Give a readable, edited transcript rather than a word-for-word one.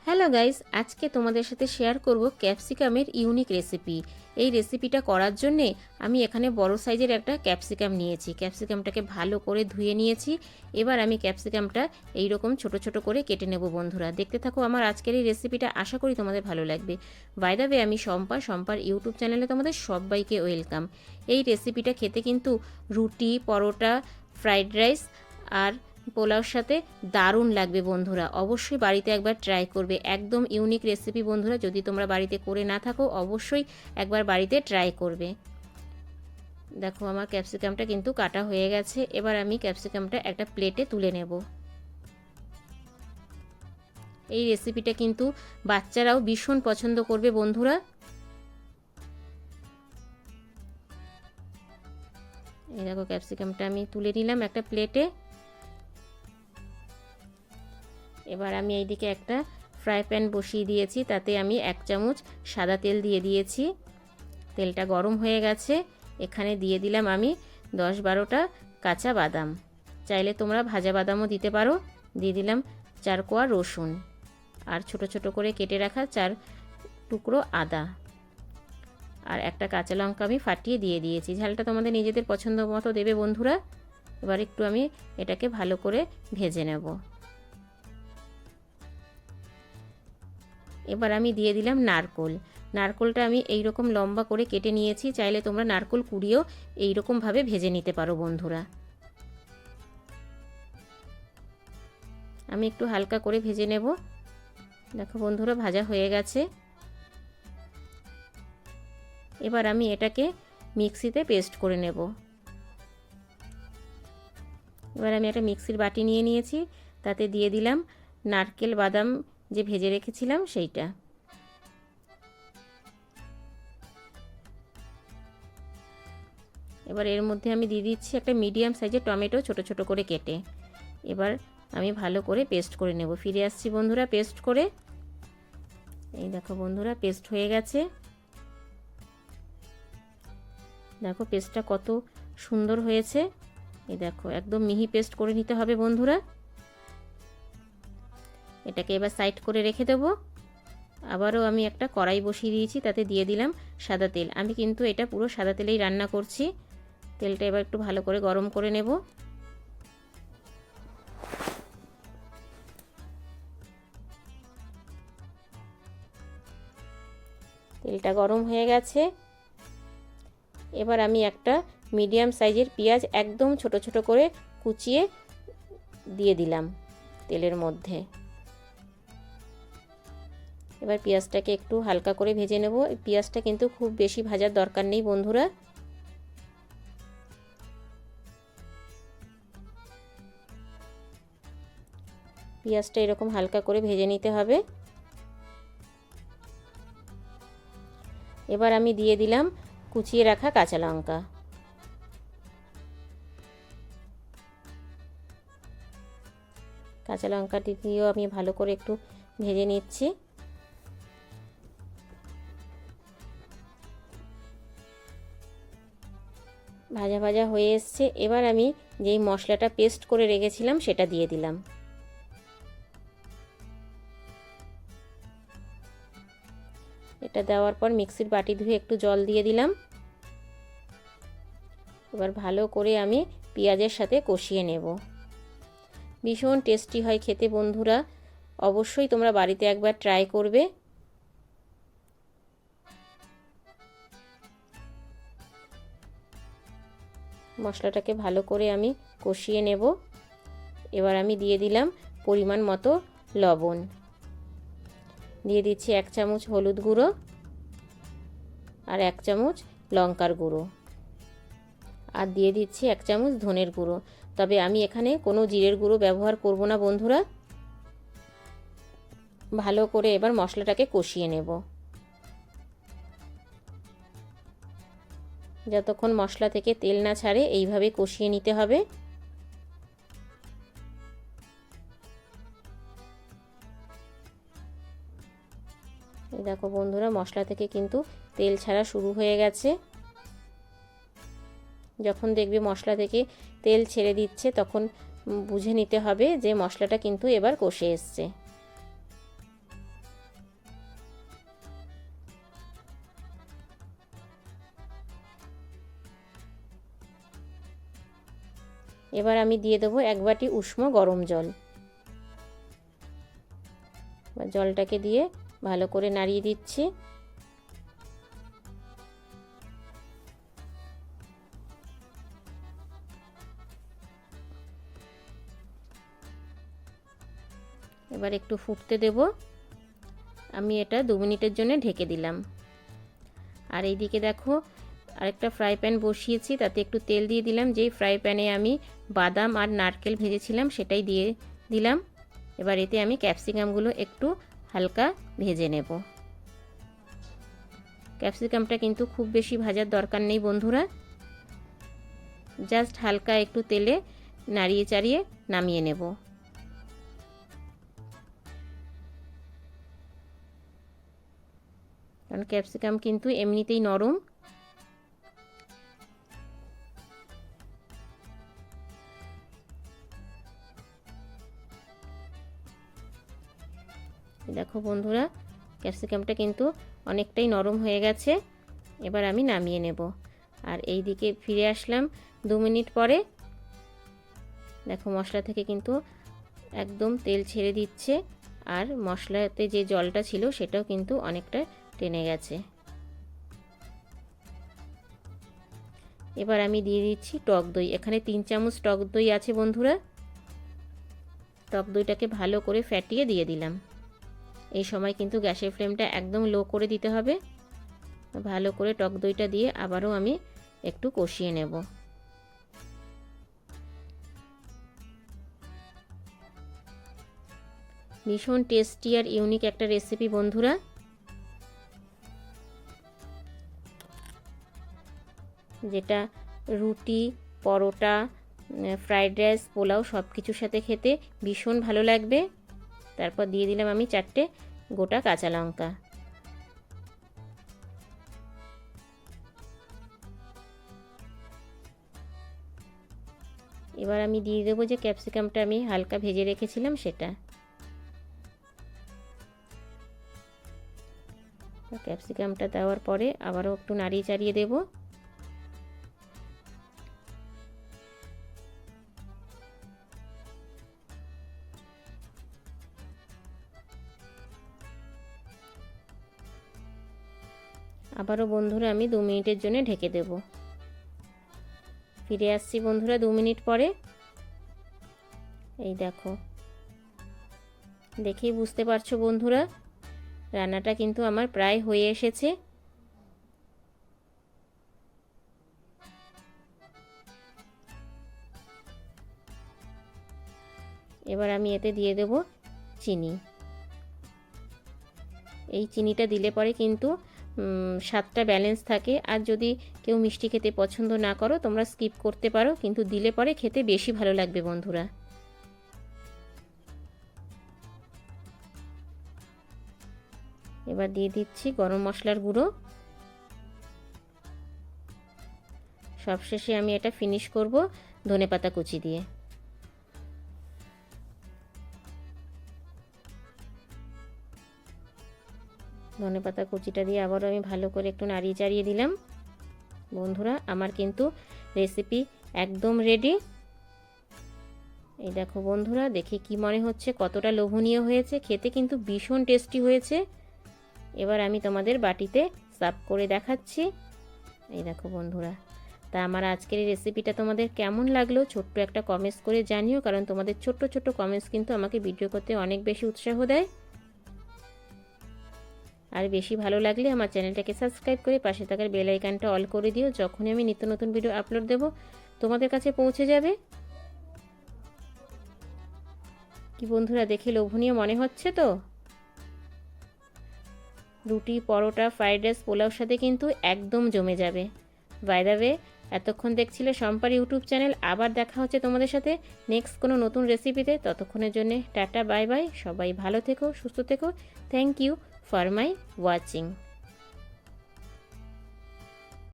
Hello guys, আজকে তোমাদের সাথে শেয়ার করব ক্যাপসিকামের ইউনিক রেসিপি। এই রেসিপিটা করার জন্যে আমি এখানে বড় সাইজের একটা ক্যাপসিকাম নিয়েছি। ক্যাপসিকামটাকে ভালো করে ধুয়ে নিয়েছি। এবার আমি ক্যাপসিকামটা এইরকম ছোট ছোট করে কেটে নেব। বন্ধুরা দেখতে থাকো আমার আজকের এই রেসিপিটা, আশা করি তোমাদের ভালো লাগবে। বাই দ্য ওয়ে, আমি শম্পার ইউটিউব চ্যানেলে তোমাদের সবাইকে ওয়েলকাম। এই রেসিপিটা খেতে কিন্তু রুটি, পরোটা, ফ্রাইড রাইস আর পোলাওর সাথে দারুণ লাগবে। বন্ধুরা অবশ্যই বাড়িতে একবার ট্রাই করবে। একদম ইউনিক রেসিপি বন্ধুরা, যদি তোমরা বাড়িতে করে না থাকো অবশ্যই একবার বাড়িতে ট্রাই করবে। দেখো আমার ক্যাপসিকামটা কিন্তু কাটা হয়ে গেছে। এবার আমি ক্যাপসিকামটা একটা প্লেটে তুলে নেব। এই রেসিপিটা কিন্তু বাচ্চারাও ভীষণ পছন্দ করবে বন্ধুরা। এই দেখো ক্যাপসিকামটা আমি তুলে নিলাম একটা প্লেটে। এবার আমি এইদিকে একটা ফ্রাই প্যান বসিয়ে দিয়েছি, তাতে আমি 1 চামচ সাদা তেল দিয়ে দিয়েছি। তেলটা গরম হয়ে গেছে। এখানে দিয়ে দিলাম আমি 10-12টা কাঁচা বাদাম, চাইলে তোমরা ভাজা বাদামও দিতে পারো। দিয়ে দিলাম 4 কোয়া রসুন আর ছোট ছোট করে কেটে রাখা 4 টুকরো আদা আর একটা কাঁচা লঙ্কা আমি ফাটিয়ে দিয়ে দিয়েছি। ঝালটা তোমাদের নিজেদের পছন্দ মতো দেবে বন্ধুরা। এবার একটু আমি এটাকে ভালো করে ভেজে নেব। এবার আমি দিয়ে দিলাম নারকোলটা আমি এই রকম লম্বা করে কেটে নিয়েছি। চাইলে তোমরা নারকোল কুড়িয়েও এইরকমভাবে ভেজে নিতে পারো বন্ধুরা। আমি একটু হালকা করে ভেজে নেব। দেখো বন্ধুরা ভাজা হয়ে গেছে। এবার আমি এটাকে মিক্সিতে পেস্ট করে নেব। এবার আমি একটা মিক্সির বাটি নিয়ে নিয়েছি, তাতে দিয়ে দিলাম নারকেল বাদাম যে ভেজে রেখেছিলাম সেইটা। এবার এর মধ্যে আমি দিয়ে দিচ্ছি একটা মিডিয়াম সাইজের টমেটো ছোট ছোট করে কেটে। এবার আমি ভালো করে পেস্ট করে নেব। ফিরে আসছি বন্ধুরা পেস্ট করে। এই দেখো বন্ধুরা পেস্ট হয়ে গেছে। দেখো পেস্টটা কত সুন্দর হয়েছে। এই দেখো একদম মিহি পেস্ট করে নিতে হবে বন্ধুরা। এটাকে এবার সাইড করে রেখে দেব। আবারও আমি একটা কড়াই বসিয়ে দিয়েছি, তাতে দিয়ে দিলাম সাদা তেল। আমি কিন্তু এটা পুরো সাদা তেলেই রান্না করছি। তেলটা এবার একটু ভালো করে গরম করে নেব। তেলটা গরম হয়ে গেছে। এবার আমি একটা মিডিয়াম সাইজের পেঁয়াজ একদম ছোট ছোট করে কুচিয়ে দিয়ে দিলাম তেলের মধ্যে। এবার পেঁয়াজটাকে একটু হালকা করে ভেজে নেব। পেঁয়াজটা কিন্তু খুব বেশি ভাজার দরকার নেই বন্ধুরা। পেঁয়াজটা এরকম হালকা করে ভেজে নিতে হবে। এবার আমি দিয়ে দিলাম কুচিয়ে রাখা কাঁচা লঙ্কা। কাঁচা লঙ্কাটি দিয়েও আমি ভালো করে একটু ভেজে নিচ্ছি। ভাজা ভাজা হয়ে এসছে। এবার আমি যেই মশলাটা পেস্ট করে রেখেছিলাম সেটা দিয়ে দিলাম। এটা দেওয়ার পর মিক্সির বাটি ধুয়ে একটু জল দিয়ে দিলাম। এবার ভালো করে আমি পেঁয়াজের সাথে কষিয়ে নেব। ভীষণ টেস্টি হয় খেতে বন্ধুরা, অবশ্যই তোমরা বাড়িতে একবার ট্রাই করবে। মশলাটাকে ভালো করে আমি কষিয়ে নেব। এবার আমি দিয়ে দিলাম পরিমাণ মতো লবণ, দিয়ে দিচ্ছি 1 চামচ হলুদ গুঁড়ো আর 1 চামচ লঙ্কার গুঁড়ো আর দিয়ে দিচ্ছি 1 চামচ ধনের গুঁড়ো। তবে আমি এখানে কোনো জিরের গুঁড়ো ব্যবহার করব না বন্ধুরা। ভালো করে এবার মশলাটাকে কষিয়ে নেব। যতক্ষণ মশলা থেকে তেল না ছাড়ে এইভাবে কষিয়ে নিতে হবে। এই দেখো বন্ধুরা মশলা থেকে কিন্তু তেল ছাড়া শুরু হয়ে গেছে। যখন দেখবে মশলা থেকে তেল ছেড়ে দিচ্ছে তখন বুঝে নিতে হবে যে মশলাটা কিন্তু এবার কষে এসছে। এবার আমি দিয়ে দেবো 1 বাটি উষ্ণ গরম জল। জলটাকে দিয়ে ভালো করে নাড়িয়ে দিচ্ছি। এবার একটু ফুটতে দেব। আমি এটা 2 মিনিটের জন্য ঢেকে দিলাম। আর এইদিকে দেখো আরেকটা ফ্রাই প্যান বসিয়েছি, তাতে একটু তেল দিয়ে দিলাম। যেই ফ্রাই প্যানে আমি বাদাম আর নারকেল ভেজেছিলাম সেটাই দিয়ে দিলাম। এবার এতে আমি ক্যাপসিকামগুলো একটু হালকা ভেজে নেব। ক্যাপসিকামটা কিন্তু খুব বেশি ভাজার দরকার নেই বন্ধুরা, জাস্ট হালকা একটু তেলে নাড়িয়ে চাড়িয়ে নামিয়ে নেব। কারণ ক্যাপসিকাম কিন্তু এমনিতেই নরম। দেখো বন্ধুরা ক্যাপসিকামটা কিন্তু অনেকটাই নরম হয়ে গেছে। এবার আমি নামিয়ে নেব। আর এই দিকে ফিরে আসলাম 2 মিনিট পরে। দেখো মশলা থেকে কিন্তু একদম তেল ছেড়ে দিচ্ছে, আর মশলাতে যে জলটা ছিল সেটাও কিন্তু অনেকটা টেনে গেছে। এবার আমি দিয়ে দিচ্ছি টক দই। এখানে 3 চামচ টক দই আছে বন্ধুরা। টক দইটাকে ভালো করে ফ্যাটিয়ে দিয়ে দিলাম। এই সময় কিন্তু গ্যাসের ফ্লেমটা একদম লো করে দিতে হবে। ভালো করে টক দইটা দিয়ে আবারও আমি একটু কষিয়ে নেব। ভীষণ টেস্টি আর ইউনিক একটা রেসিপি বন্ধুরা। যেটা রুটি, পরোটা, ফ্রাইড রাইস, পোলাও সব কিছুর সাথে খেতে ভীষণ ভালো লাগবে। তারপর দিয়ে দিলাম আমি 4টে গোটা কাঁচা লঙ্কা। এবার আমি দিয়ে দেবো যে ক্যাপসিকামটা আমি হালকা ভেজে রেখেছিলাম সেটা। ক্যাপসিকামটা দেওয়ার পরে আবারও একটু নাড়িয়ে চাড়িয়ে দেব। আবারও বন্ধুরা আমি 2 মিনিটের জন্য ঢেকে দেব। ফিরে আসছি বন্ধুরা 2 মিনিট পরে। এই দেখো, দেখেই বুঝতে পারছো বন্ধুরা রান্নাটা কিন্তু আমার প্রায় হয়ে এসেছে। এবার আমি এতে দিয়ে দেব চিনি। এই চিনিটা দিলে পরে কিন্তু স্বাদটা ব্যালেন্স থাকে। আর যদি কেউ মিষ্টি খেতে পছন্দ না করো তোমরা স্কিপ করতে পারো, কিন্তু দিলে পরে খেতে বেশি ভালো লাগবে বন্ধুরা। এবার দিয়ে দিচ্ছি গরম মশলার গুঁড়ো। সবশেষে আমি এটা ফিনিশ করব ধনেপাতা কুচি দিয়ে। ধনেপাতা কুচিটা দিয়ে আবারও আমি ভালো করে একটু নাড়িয়ে চাড়িয়ে দিলাম। বন্ধুরা আমার কিন্তু রেসিপি একদম রেডি। এই দেখো বন্ধুরা, দেখে কি মনে হচ্ছে কতটা লোভনীয় হয়েছে, খেতে কিন্তু ভীষণ টেস্টি হয়েছে। এবার আমি তোমাদের বাটিতে সার্ভ করে দেখাচ্ছি। এই দেখো বন্ধুরা, তা আমার আজকের এই রেসিপিটা তোমাদের কেমন লাগলো ছোট্ট একটা কমেন্টস করে জানিও, কারণ তোমাদের ছোট্ট ছোট্ট কমেন্টস কিন্তু আমাকে ভিডিও করতে অনেক বেশি উৎসাহ দেয়। আর বেশি ভালো লাগলে আমার চ্যানেলটাকে সাবস্ক্রাইব করে পাশে থাকার বেল আইকনটা অল করে দিও। যখনই আমি নিত্য নতুন ভিডিও আপলোড দেব তোমাদের কাছে পৌঁছে যাবে। কি বন্ধুরা, দেখে লোভনীয় মনে হচ্ছে তো? রুটি, পরোটা, ফ্রাইড রাইস, পোলাওর সাথে কিন্তু একদম জমে যাবে। বাই দ্য ওয়ে, এতক্ষণ দেখছিলে শম্পার ইউটিউব চ্যানেল। আবার দেখা হচ্ছে তোমাদের সাথে নেক্সট কোনো নতুন রেসিপিতে। ততক্ষণের জন্য টাটা, বাই বাই। সবাই ভালো থেকো, সুস্থ থেকো। Thank you for my watching.